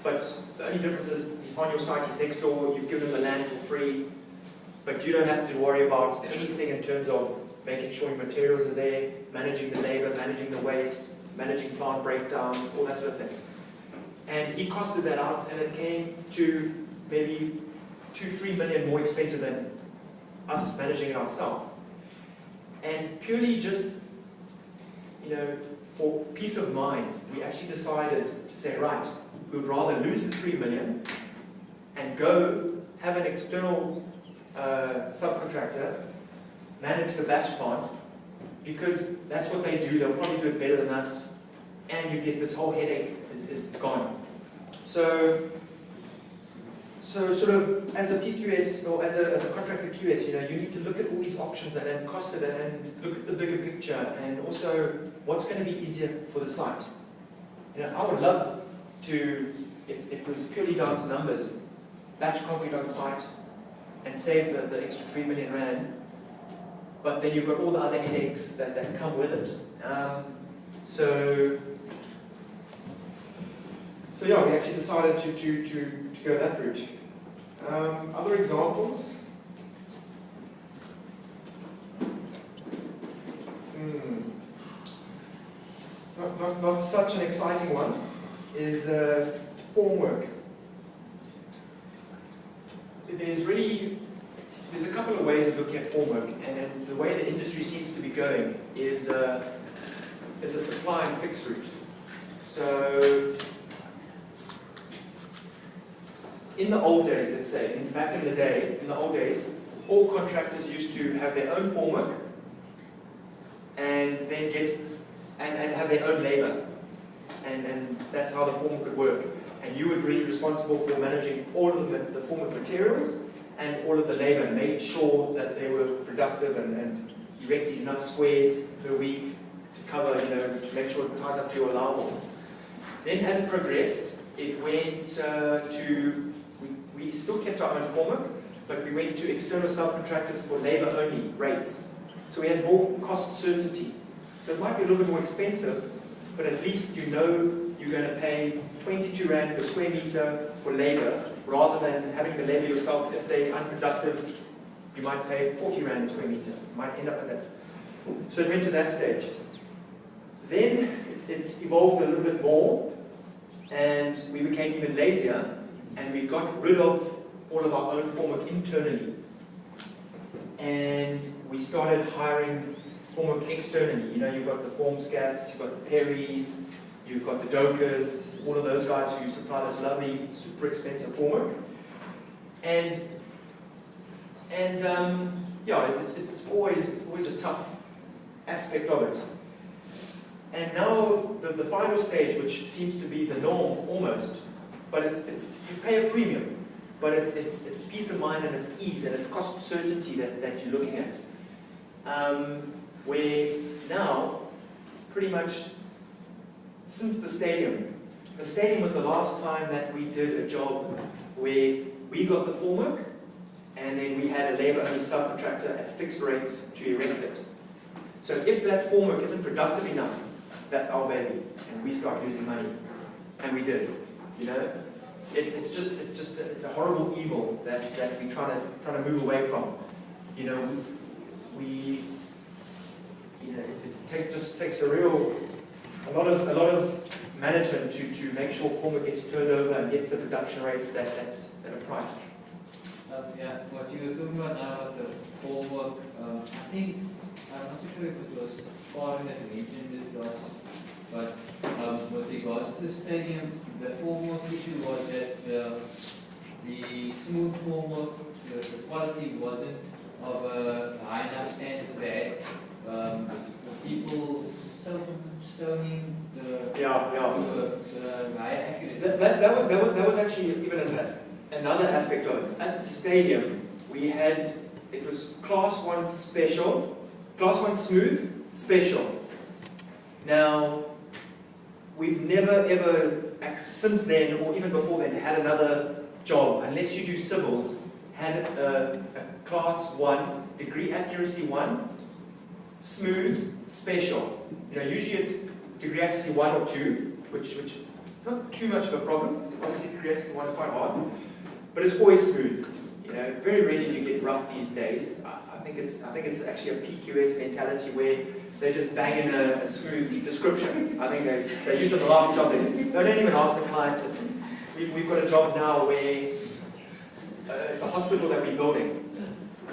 but the only difference is he's on your site, he's next door, you've given him the land for free, but you don't have to worry about anything in terms of making sure your materials are there, managing the labor, managing the waste, managing plant breakdowns, all that sort of thing. And he costed that out, and it came to maybe 2-3 million more expensive than us managing it ourselves. And purely just, for peace of mind, we actually decided to say, right, we would rather lose the 3 million and go have an external subcontractor manage the batch plant, because that's what they do. They'll probably do it better than us, and you get this whole headache is gone. So sort of as a PQS or as a contractor QS, you need to look at all these options and then cost it and look at the bigger picture, and also what's going to be easier for the site. I would love to, if it was purely down to numbers, batch concrete on site and save the extra 3 million rand, but then you've got all the other headaches that come with it. So yeah, we actually decided to go that route. Other examples? Not such an exciting one is formwork. There's a couple of ways of looking at formwork, and the way the industry seems to be going is a supply and fix route. So in the old days, let's say, back in the day, in the old days, all contractors used to have their own formwork and then and have their own labor. And that's how the formwork would work. And you would be responsible for managing all of the formwork materials and all of the labor, and made sure that they were productive and erected enough squares per week to cover, to make sure it ties up to your allowable. Then as it progressed, it went we still kept our own formwork, but we went to external subcontractors for labor-only rates. So we had more cost certainty. So it might be a little bit more expensive, but at least you know you're going to pay 22 rand per square meter for labor, rather than having the labor yourself. If they're unproductive, you might pay 40 rand a square meter. You might end up at that. So it went to that stage. Then it evolved a little bit more, and we became even lazier, and we got rid of all of our own formwork internally. And we started hiring formwork externally. You've got the Formscats, you've got the Perrys, you've got the Dokers, all of those guys who supply this lovely, super expensive formwork. And yeah, it's always a tough aspect of it. And now the final stage, which seems to be the norm almost, but you pay a premium, but it's peace of mind and it's ease and it's cost certainty that you're looking at. Where now, pretty much since the stadium was the last time that we did a job where we got the formwork and then we had a labor-only subcontractor at fixed rates to erect it. So if that formwork isn't productive enough, that's our baby, and we start losing money, and we did. It's a horrible evil that we try to move away from. It takes a lot of management to make sure formwork gets turned over and gets the production rates that are priced. Yeah, what you were talking about now about the formwork, I think, I'm not too sure if it was Farin that mentioned this, guys, but with regards to the stadium, the formwork issue was that the smooth formwork, the quality wasn't of a high enough standard to that. People stoning the high accuracy. That was actually even another aspect of it. At the stadium, we had, it was Class 1 special, Class 1 smooth, special. Now, we've never ever, since then, or even before then, had another job, unless you do civils, had a Class 1, degree accuracy 1, smooth, special. Usually it's degree accuracy 1 or 2, which not too much of a problem. Obviously, progressing one is quite hard, but it's always smooth. You know, very rarely do you get rough these days. I think it's actually a PQS mentality where they just bang in a smooth description. I think they use it the last job. They don't even ask the client. We've got a job now where it's a hospital that we're building,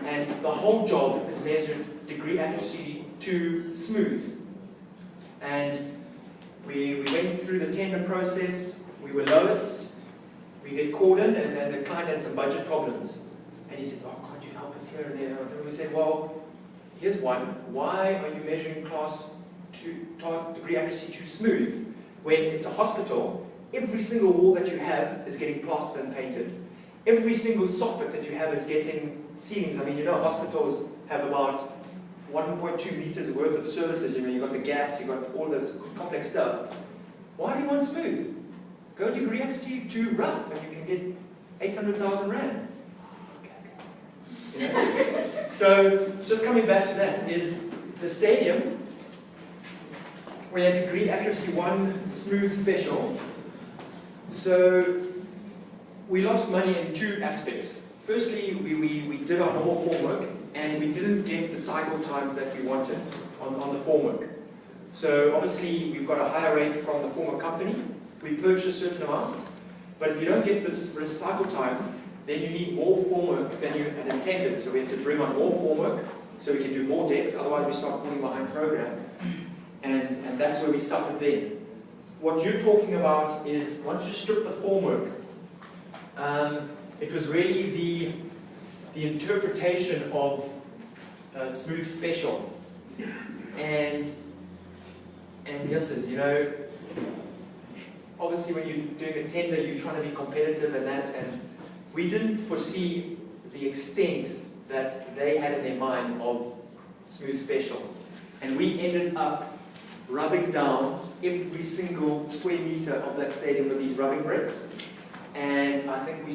and the whole job is measured degree accuracy to smooth. And we went through the tender process. We were lowest. We get called in, and the client had some budget problems. And he says, "Oh, can't you help us here and there?" And we said, "Well, here's one. Why are you measuring class degree accuracy too smooth? When it's a hospital, every single wall that you have is getting plastered and painted. Every single soffit that you have is getting ceilings. I mean, you know, hospitals have about 1.2 meters worth of services. You know, you've got the gas, you've got all this complex stuff. Why do you want smooth? Go degree accuracy to rough, and you can get 800,000 Rand. You know? So, just coming back to that, is the stadium, we had degree accuracy 1 smooth special. So, we lost money in 2 aspects. Firstly, we did our normal formwork, and we didn't get the cycle times that we wanted on the formwork. So, obviously, we've got a higher rate from the formwork company. We purchase certain amounts, but if you don't get this cycle times, then you need more formwork than you had intended. So we have to bring on more formwork so we can do more decks, otherwise we start falling behind program. And that's where we suffered then. What you're talking about is, once you strip the formwork, it was really the interpretation of smooth special. And yes, you know, obviously when you're doing a tender, you're trying to be competitive and that, and we didn't foresee the extent that they had in their mind of smooth special. And we ended up rubbing down every single square meter of that stadium with these rubbing bricks. And I think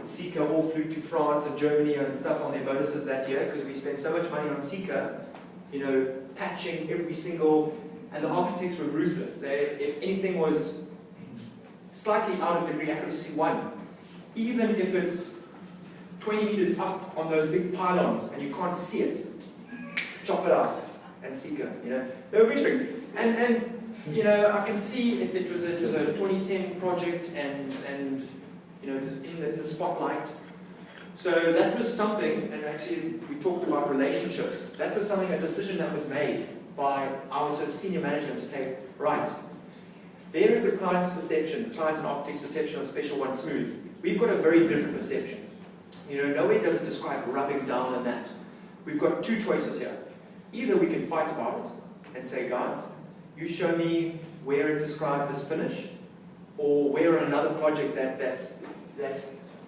Sika all flew to France and Germany and stuff on their bonuses that year, because we spent so much money on Sika, you know, patching every single, and the architects were ruthless. If anything was slightly out of degree accuracy 1, even if it's 20 meters up on those big pylons and you can't see it, chop it out and Sika, you know. They were very strict. And you know, I can see it was a 2010 project, and you know, it was in the spotlight. So that was something, and actually we talked about relationships. That was something, a decision that was made by our sort of senior management to say, right, there is the client's perception, the client's and architect's perception of Special 1 Smooth. We've got a very different perception. You know, nowhere does it describe rubbing down on that. We've got 2 choices here. Either we can fight about it and say, guys, you show me where it describes this finish, or where on another project that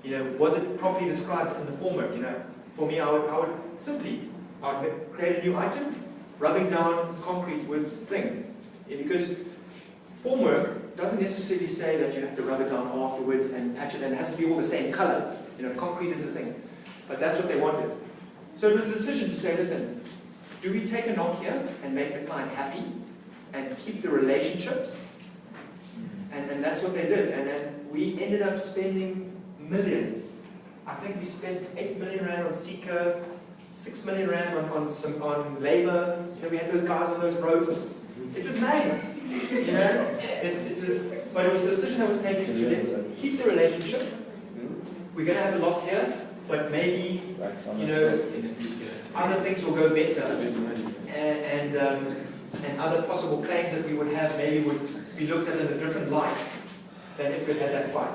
you know, was it properly described in the formwork. You know, for me, I would simply create a new item, rubbing down concrete with thing. Because formwork doesn't necessarily say that you have to rub it down afterwards and patch it, and it has to be all the same color. You know, concrete is a thing. But that's what they wanted. So it was a decision to say, listen, do we take a knock here and make the client happy and keep the relationships? And that's what they did. And then we ended up spending millions. I think we spent 8 million Rand on Sika, 6 million Rand on labor. You know, we had those guys on those ropes. It was nice. You know, but it was a decision that was taken to let's keep the relationship. We're going to have a loss here, but maybe, you know, other things will go better, and other possible claims that we would have maybe would be looked at in a different light than if we had that fight.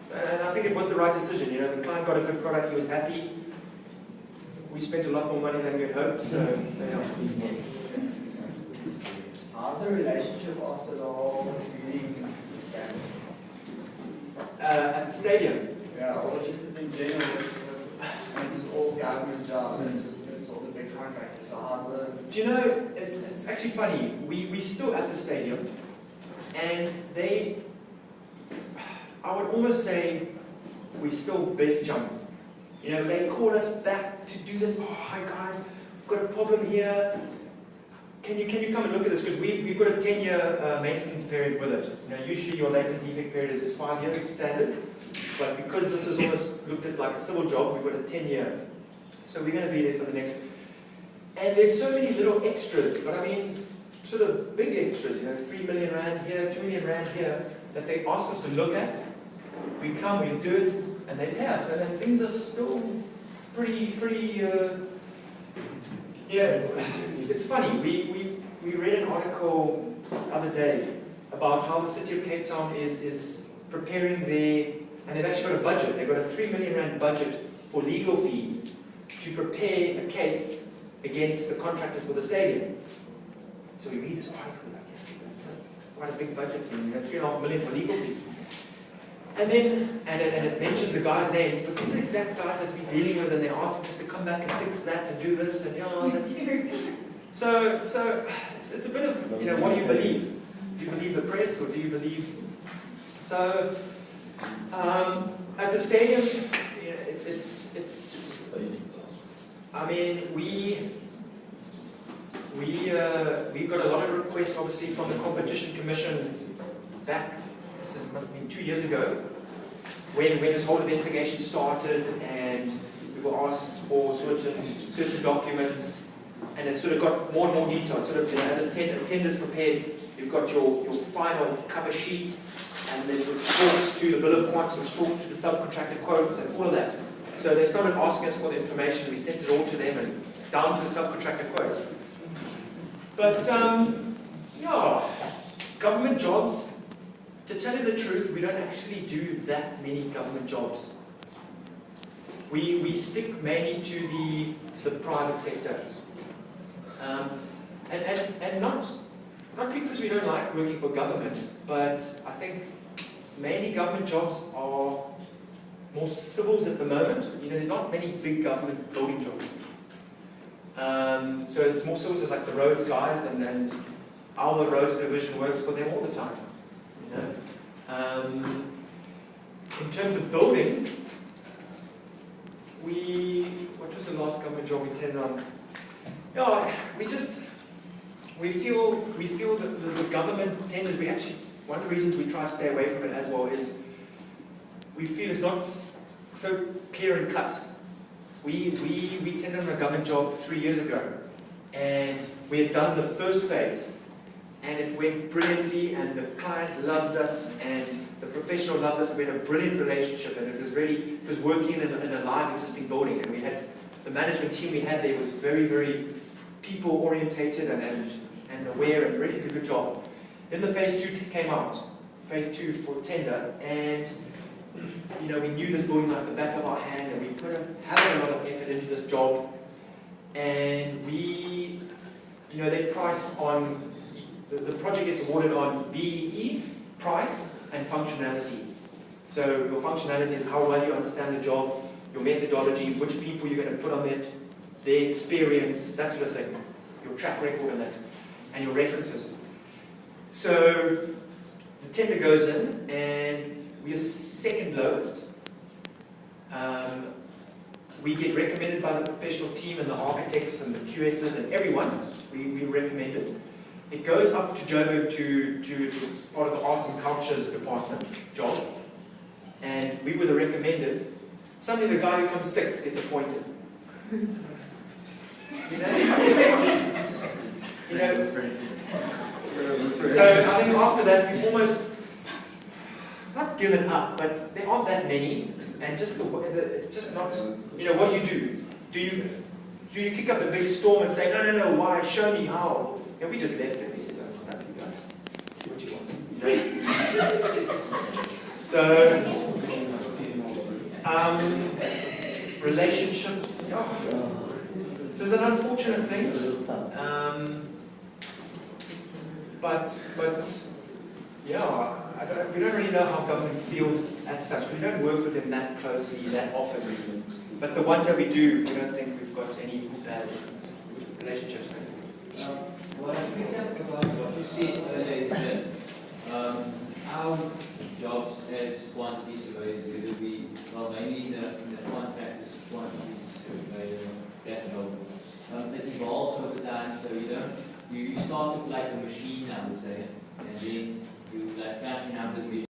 So, and I think it was the right decision. You know, the client got a good product, he was happy. We spent a lot more money than we had hoped, so yeah. How's the relationship after the whole building scandal? At the stadium? Yeah, or just in general, it was all government jobs and it's all the big contractors. So how's the... Do you know, it's actually funny. We still at the stadium, and I would almost say, we're still best chums. You know, they call us back to do this. Oh, hi guys, we've got a problem here. can you come and look at this? Because we've got a 10-year maintenance period with it. Usually your latent defect period is 5 years standard, but because this is almost looked at like a civil job, we've got a 10-year. So we're going to be there for the next. And there's so many little extras, but I mean, sort of big extras, 3 million rand here, 2 million rand here, that they ask us to look at. We come, we do it, and they pay us, and then things are still pretty, yeah, it's funny. We read an article the other day about how the city of Cape Town is preparing and they've actually got a budget. They've got a 3 million rand budget for legal fees to prepare a case against the contractors for the stadium. So we read this article, I guess that's quite a big budget, 3.5 million for legal fees. And then, and it mentions the guys' names, but these are the exact guys that we're dealing with, and they ask us to come back and fix that, and do this, and that's so it's a bit of, what do you believe? Do you believe the press, or do you believe? So, at the stadium, I mean, we've got a lot of requests, obviously, from the Competition Commission back. This must have been 2 years ago, when this whole investigation started, and we were asked for certain documents, and it sort of got more and more detailed. Sort of, as a tender's prepared, you've got your final cover sheet, and then it talks to the bill of quantum, which talks to the subcontractor quotes, and all of that. So they started asking us for the information. We sent it all to them, and down to the subcontractor quotes. But yeah, government jobs. To tell you the truth, we don't actually do that many government jobs. We stick mainly to the private sector. And not because we don't like working for government, but I think mainly government jobs are more civils at the moment. There's not many big government building jobs. So it's more civils, like the roads guys, and our roads division works for them all the time. In terms of building, what was the last government job we tendered on? Yeah, we feel that the government tenders, one of the reasons we try to stay away from it as well is we feel it's not so clear and cut. We tendered on a government job 3 years ago, and we had done the first phase, and it went brilliantly, and the client loved us, and the professional loved us, and we had a brilliant relationship, and it was working in a live existing building, and we had the management team we had there was very, very people orientated and aware, and really did a good job. Then the phase 2 came out, phase 2 for tender, and we knew this building like the back of our hand, and we put a lot of effort into this job, and they priced on. The project gets awarded on BEE, price, and functionality. So your functionality is how well you understand the job, your methodology, which people you're going to put on it, their experience, that sort of thing, your track record on that, and your references. So the tender goes in, and we are second lowest. We get recommended by the professional team and the architects and the QSs and everyone. We recommend it. It goes up to Joburg to part of the Arts and Cultures Department job, and we were the recommended. Suddenly the guy who comes sixth gets appointed. So I think after that we've almost not given up, but there aren't that many, and just it's just not. What do? Do you kick up a big storm and say no, why? Show me how. And we just left it. We said, "That's not you guys. See what you want." So relationships. So it's an unfortunate thing. But yeah, we don't really know how government feels as such. We don't work with them that closely, that often. But the ones that we do, we don't think we've got any bad relationships. What I picked up about what you said earlier is that our jobs as quantity surveyors, whether we, mainly in the contractors, quantity surveyors, that level, it evolves over time, so you you start with like a machine, I would say, and then you like batch numbers.